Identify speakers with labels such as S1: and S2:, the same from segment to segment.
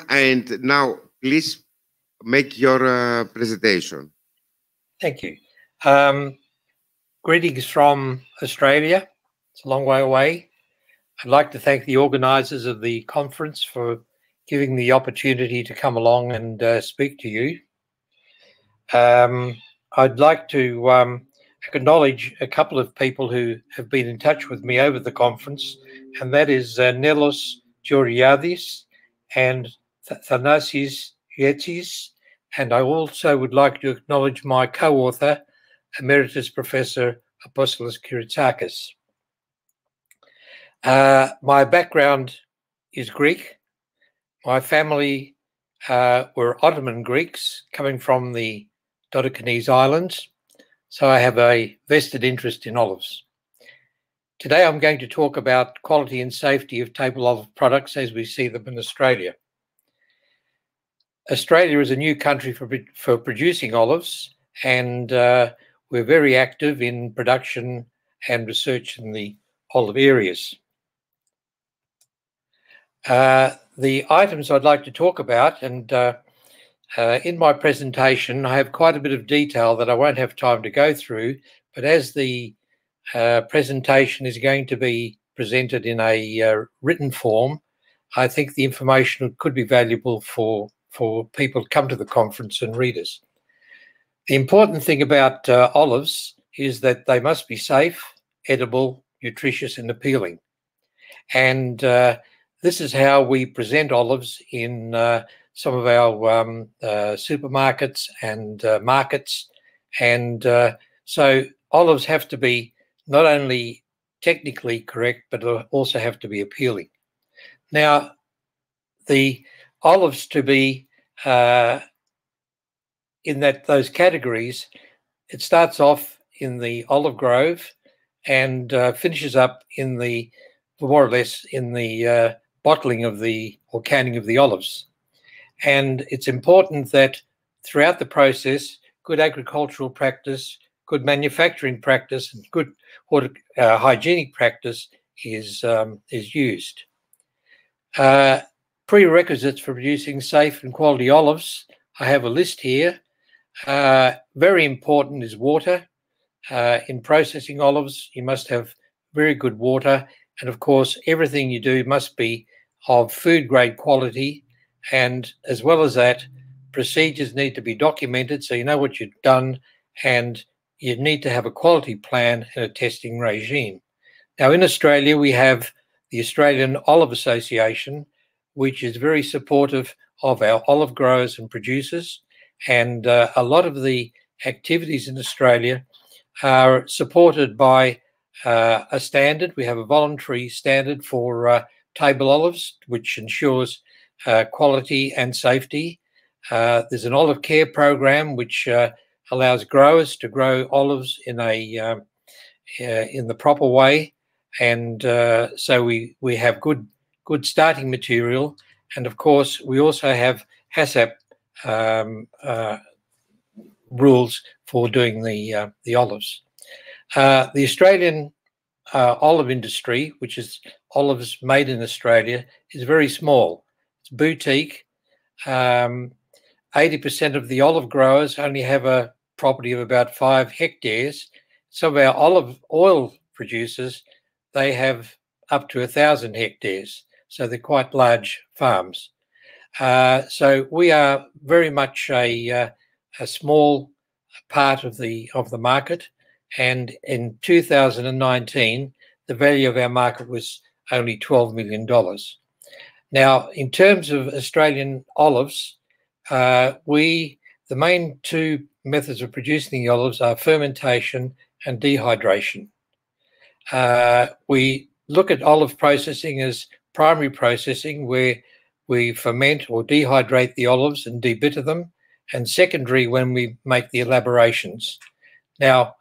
S1: And now, please make your presentation.
S2: Thank you. Greetings from Australia. It's a long way away. I'd like to thank the organisers of the conference for giving me the opportunity to come along and speak to you. I'd like to acknowledge a couple of people who have been in touch with me over the conference, and that is Nelos Georgiadis and Thanasis Yetis. And I also would like to acknowledge my co-author, Emeritus Professor Apostolos Kouretas. My background is Greek. My family were Ottoman Greeks coming from the Dodecanese Islands, so I have a vested interest in olives. Today I'm going to talk about quality and safety of table olive products as we see them in Australia. Australia is a new country for producing olives, and we're very active in production and research in the olive areas. The items I'd like to talk about, and in my presentation I have quite a bit of detail that I won't have time to go through, but as the presentation is going to be presented in a written form, I think the information could be valuable for people to come to the conference and read us. The important thing about olives is that they must be safe, edible, nutritious and appealing. And this is how we present olives in some of our supermarkets and markets. And so olives have to be not only technically correct, but also have to be appealing. Now, the olives to be in those categories, it starts off in the olive grove and finishes up in the, more or less, in the bottling of the, or canning of the olives. And it's important that throughout the process, good agricultural practice, good manufacturing practice, and good hygienic practice is used. Prerequisites for producing safe and quality olives, I have a list here. Very important is water. In processing olives, you must have very good water. And of course, everything you do must be of food grade quality. And as well as that, procedures need to be documented so you know what you've done, and you need to have a quality plan and a testing regime. Now in Australia, we have the Australian Olive Association, which is very supportive of our olive growers and producers. And a lot of the activities in Australia are supported by a standard. We have a voluntary standard for table olives, which ensures quality and safety. There's an olive care program which allows growers to grow olives in the proper way, and so we have good starting material. And of course, we also have HACCP rules for doing the olives. The Australian olive industry, which is olives made in Australia, is very small. It's boutique. 80% of the olive growers only have a property of about 5 hectares. Some of our olive oil producers, they have up to 1,000 hectares. So they're quite large farms. So we are very much a small part of the market. And in 2019, the value of our market was only $12 million. Now, in terms of Australian olives, the main two methods of producing the olives are fermentation and dehydration. We look at olive processing as primary processing, where we ferment or dehydrate the olives and debitter them, and secondary when we make the elaborations. Now,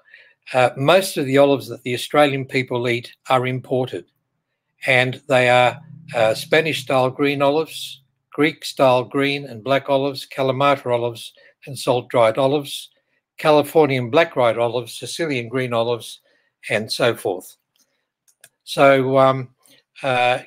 S2: most of the olives that the Australian people eat are imported, and they are Spanish-style green olives, Greek-style green and black olives, Kalamata olives and salt-dried olives, Californian black-dried olives, Sicilian green olives, and so forth. So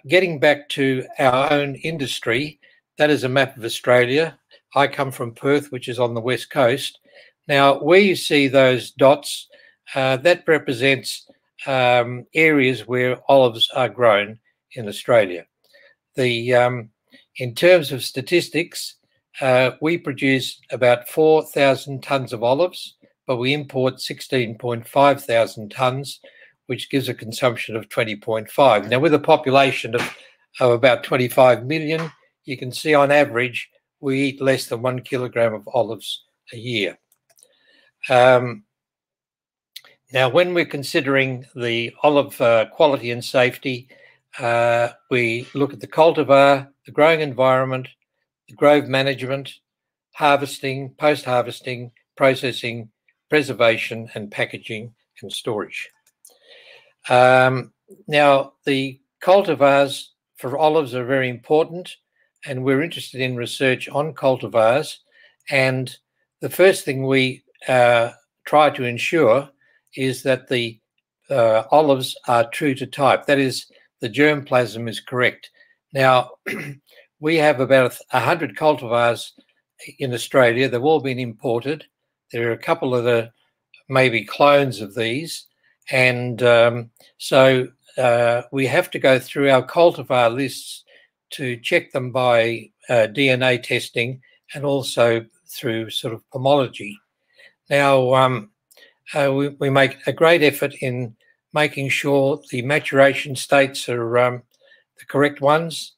S2: getting back to our own industry, that is a map of Australia. I come from Perth, which is on the west coast. Now, where you see those dots, that represents areas where olives are grown in Australia. In terms of statistics, we produce about 4,000 tonnes of olives, but we import 16.5 thousand tonnes, which gives a consumption of 20.5. Now, with a population of about 25 million, you can see on average we eat less than 1 kilogram of olives a year. Now, when we're considering the olive quality and safety, we look at the cultivar, the growing environment, the grove management, harvesting, post-harvesting, processing, preservation, and packaging and storage. Now, the cultivars for olives are very important, and we're interested in research on cultivars. And the first thing we try to ensure is that the olives are true to type. That is, the germplasm is correct. Now, we have about 100 cultivars in Australia. They've all been imported. There are a couple of the maybe clones of these. And so we have to go through our cultivar lists to check them by DNA testing and also through sort of pomology. Now, we make a great effort in making sure the maturation states are the correct ones.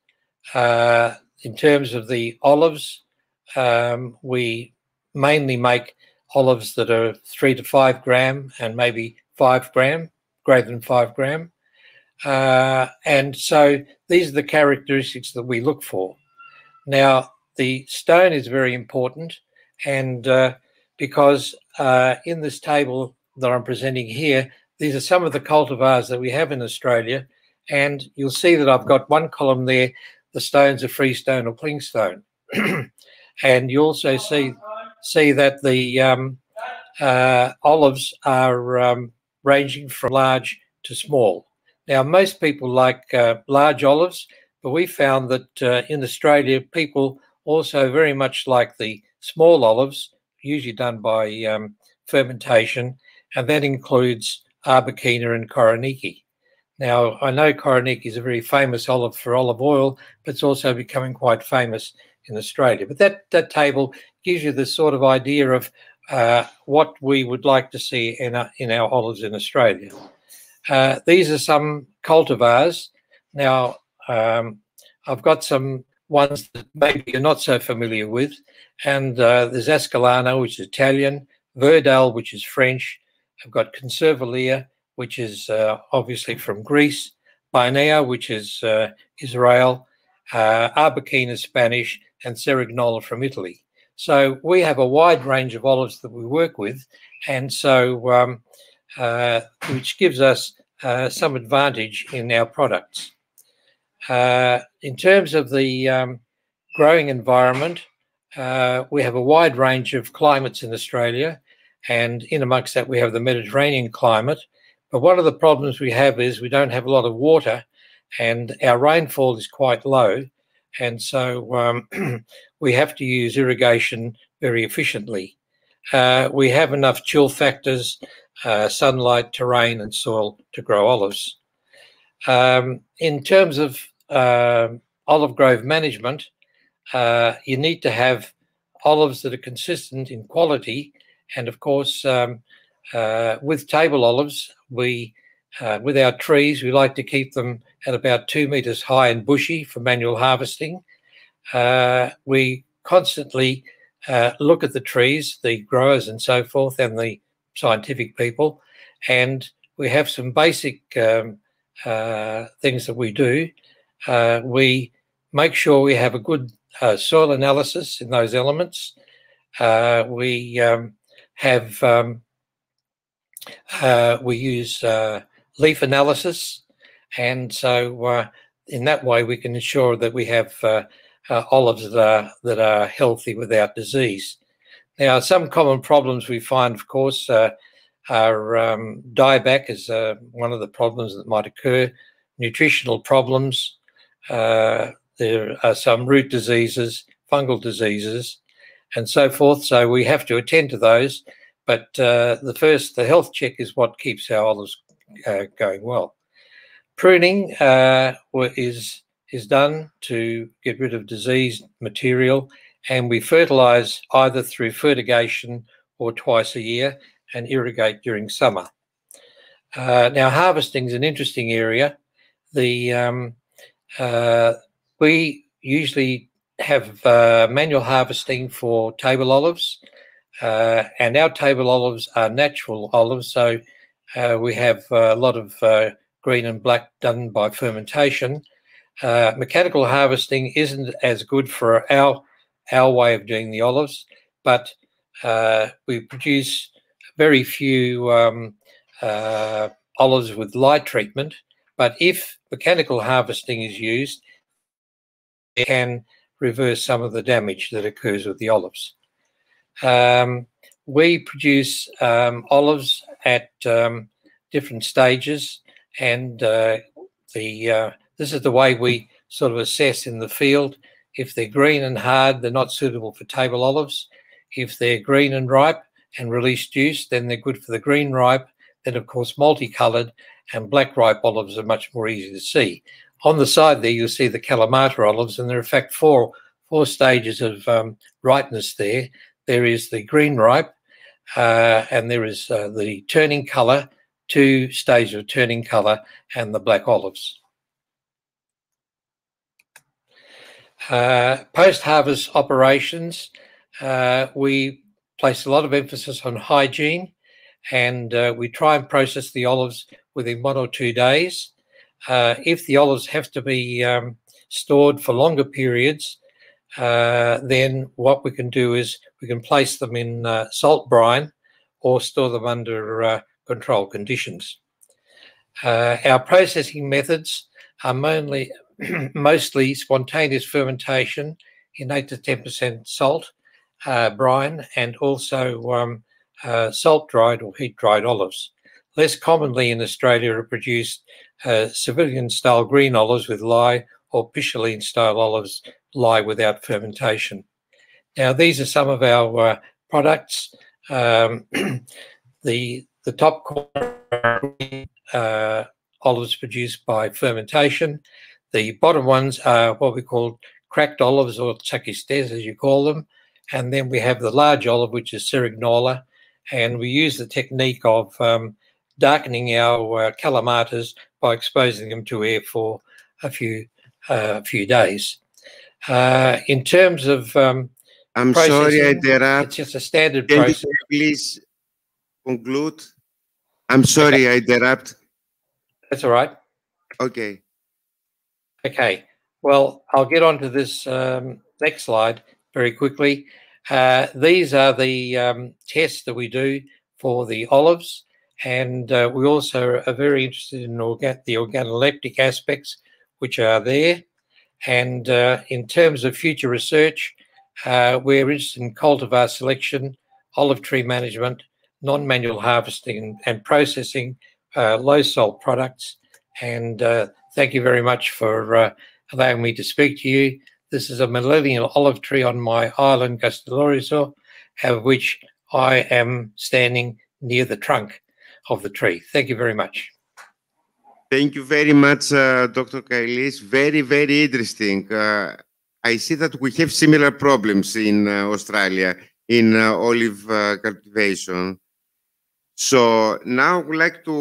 S2: In terms of the olives, we mainly make olives that are 3 to 5 gram and maybe 5 gram, greater than 5 gram. And so these are the characteristics that we look for. Now, the stone is very important, and because in this table that I'm presenting here, these are some of the cultivars that we have in Australia, and you'll see that I've got one column there, the stones are freestone or clingstone. And you also see that the olives are ranging from large to small. Now, most people like large olives, but we found that in Australia, people also very much like the small olives, usually done by fermentation, and that includes Arbequina and Koroniki. Now, I know Koroniki is a very famous olive for olive oil, but it's also becoming quite famous in Australia. But that table gives you the sort of idea of what we would like to see in our olives in Australia. These are some cultivars. Now, I've got some ones that maybe you're not so familiar with, and there's Ascolano, which is Italian, Verdal, which is French. I've got Conservalia, which is obviously from Greece, Bainea, which is Israel, Arbequina, Spanish, and Cerignola from Italy. So we have a wide range of olives that we work with, and so which gives us some advantage in our products. In terms of the growing environment, we have a wide range of climates in Australia, and in amongst that we have the Mediterranean climate. But one of the problems we have is we don't have a lot of water, and our rainfall is quite low, and so we have to use irrigation very efficiently. We have enough chill factors, sunlight, terrain, and soil to grow olives. In terms of olive grove management, you need to have olives that are consistent in quality, and of course, with table olives, we with our trees, we like to keep them at about 2 meters high and bushy for manual harvesting. We constantly look at the trees, the growers and so forth, and the scientific people, and we have some basic things that we do. We make sure we have a good soil analysis in those elements. We use leaf analysis, and so in that way we can ensure that we have olives that are healthy without disease. Now, some common problems we find, of course, are dieback is one of the problems that might occur, nutritional problems, there are some root diseases, fungal diseases, and so forth. So we have to attend to those. But the health check is what keeps our olives going well. Pruning is done to get rid of diseased material, and we fertilise either through fertigation or twice a year and irrigate during summer. Now, harvesting is an interesting area. We usually have manual harvesting for table olives, and our table olives are natural olives, so we have a lot of green and black done by fermentation. Mechanical harvesting isn't as good for our way of doing the olives, but we produce very few olives with light treatment. But if mechanical harvesting is used, it can reverse some of the damage that occurs with the olives. We produce olives at different stages, and this is the way we sort of assess in the field. If they're green and hard, they're not suitable for table olives. If they're green and ripe and release juice, then they're good for the green ripe. Then, of course, multicoloured and black ripe olives are much more easy to see. On the side there, you'll see the Kalamata olives, and there are, in fact, four stages of ripeness there. There is the green ripe, and there is the turning colour, 2 stages of turning colour, and the black olives. Post-harvest operations, we place a lot of emphasis on hygiene, and we try and process the olives within 1 or 2 days. If the olives have to be stored for longer periods, then what we can do is we can place them in salt brine or store them under controlled conditions. Our processing methods are mostly spontaneous fermentation in 8 to 10% salt brine, and also salt-dried or heat-dried olives. Less commonly in Australia are produced civilian-style green olives with lye, or Picholine-style olives lye without fermentation. Now, these are some of our products. The top corner olives produced by fermentation. The bottom ones are what we call cracked olives, or tsakistes as you call them. And then we have the large olive, which is Serignola, and we use the technique of darkening our calamatas by exposing them to air for a few days. In terms of
S1: I'm sorry I interrupt.
S2: It's just a standard process.
S1: Can you please conclude? I'm sorry I interrupt.
S2: That's all right.
S1: Okay.
S2: Okay. Well, I'll get on to this next slide very quickly. These are the tests that we do for the olives, and we also are very interested in the organoleptic aspects, which are there. And in terms of future research, we're interested in cultivar selection, olive tree management, non-manual harvesting and processing, low-salt products. And thank you very much for allowing me to speak to you. This is a millennial olive tree on my island, Castellorizo, of which I am standing near the trunk of the tree. Thank you very much.
S1: Thank you very much, Dr. Kailis. Very, very interesting. I see that we have similar problems in Australia in olive cultivation. So now I would like to